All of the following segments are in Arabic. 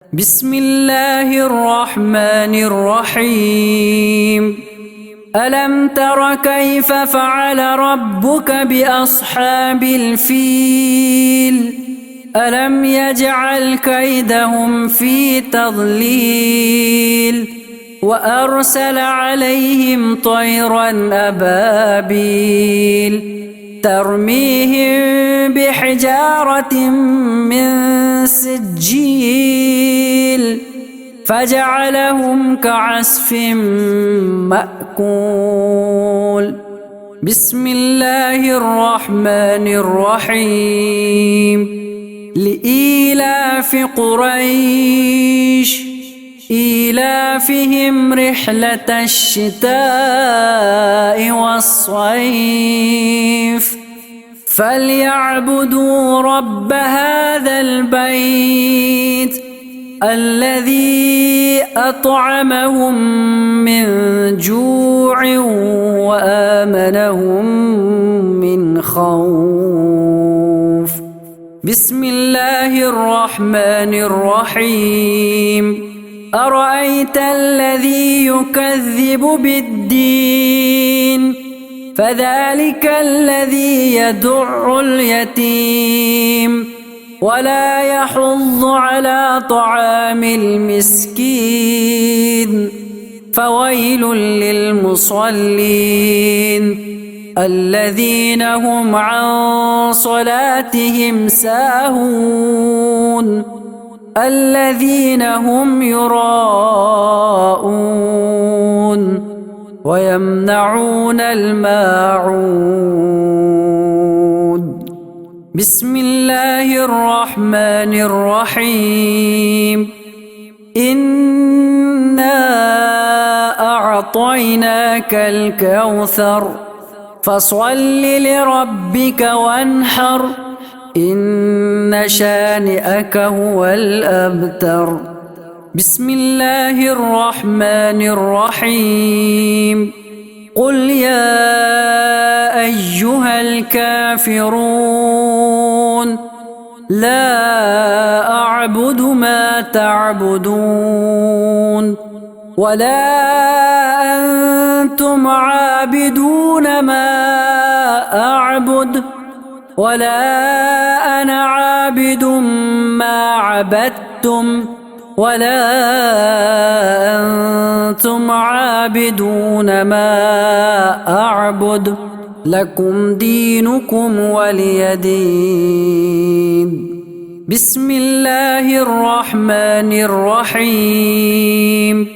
بسم الله الرحمن الرحيم. ألم تر كيف فعل ربك بأصحاب الفيل؟ ألم يجعل كيدهم في تضليل وأرسل عليهم طيرا أبابيل ترميهم بحجارة من سجيل فجعلهم كعصف مأكول. بسم الله الرحمن الرحيم. لإيلاف قريش إيلافهم رحلة الشتاء والصيف فليعبدوا رب هذا البيت الذي أطعمهم من جوع وآمنهم من خوف. بسم الله الرحمن الرحيم. أرأيت الذي يكذب بالدين فذلك الذي يدع اليتيم ولا يحض على طعام المسكين فويل للمصلين الذين هم عن صلاتهم ساهون الذين هم يراءون ويمنعون الماعون. بسم الله الرحمن الرحيم. إنا أعطيناك الكوثر فصل لربك وانحر إن شانئك هو الأبتر. بسم الله الرحمن الرحيم. قل يا أيها الكافرون لا أعبد ما تعبدون ولا أنتم عابدون ما أعبد ولا أنا عابد ما عبدتم ولا أنتم عابدون ما أعبد لكم دينكم ولي دين. بسم الله الرحمن الرحيم.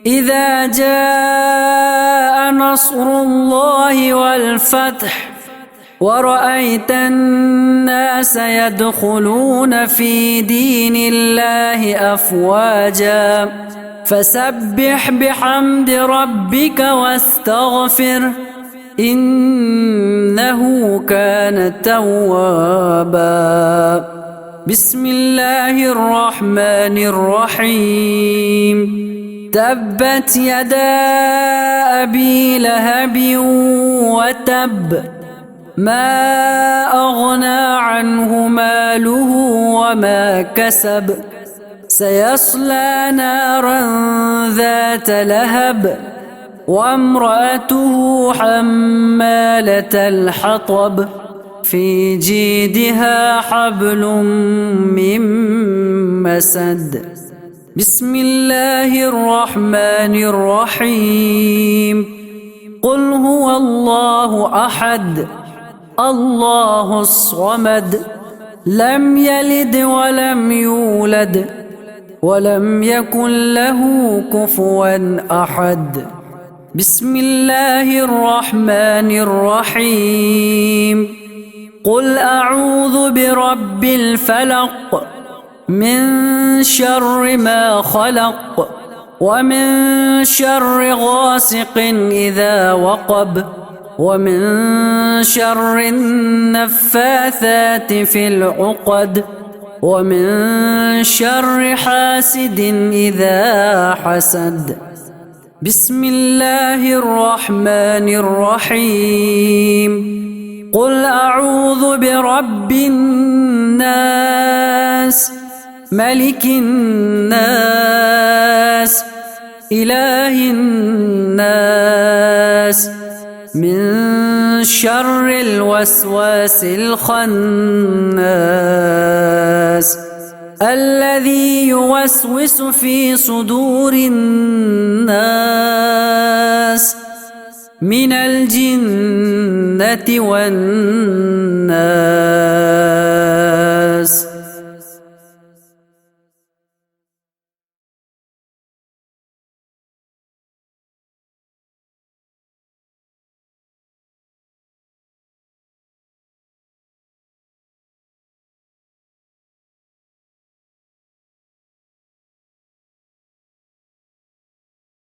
إذا جاء نصر الله والفتح ورأيت الناس يدخلون في دين الله أفواجا فسبح بحمد ربك واستغفره إنه كان توابا. بسم الله الرحمن الرحيم. تبت يدا أبي لهب وتب ما أغنى عنه ماله وما كسب سيصلى نارا ذات لهب وامرأته حمالة الحطب في جيدها حبل من مسد. بسم الله الرحمن الرحيم. قل هو الله أحد الله الصمد لم يلد ولم يولد ولم يكن له كفوا أحد. بسم الله الرحمن الرحيم. قل أعوذ برب الفلق من شر ما خلق ومن شر غاسق إذا وقب ومن شر النفاثات في العقد ومن شر حاسد إذا حسد. بسم الله الرحمن الرحيم. قل أعوذ برب الناس ملك الناس إله الناس من شر الوسواس الخناس الذي يوسوس في صدور الناس من الجنة والناس.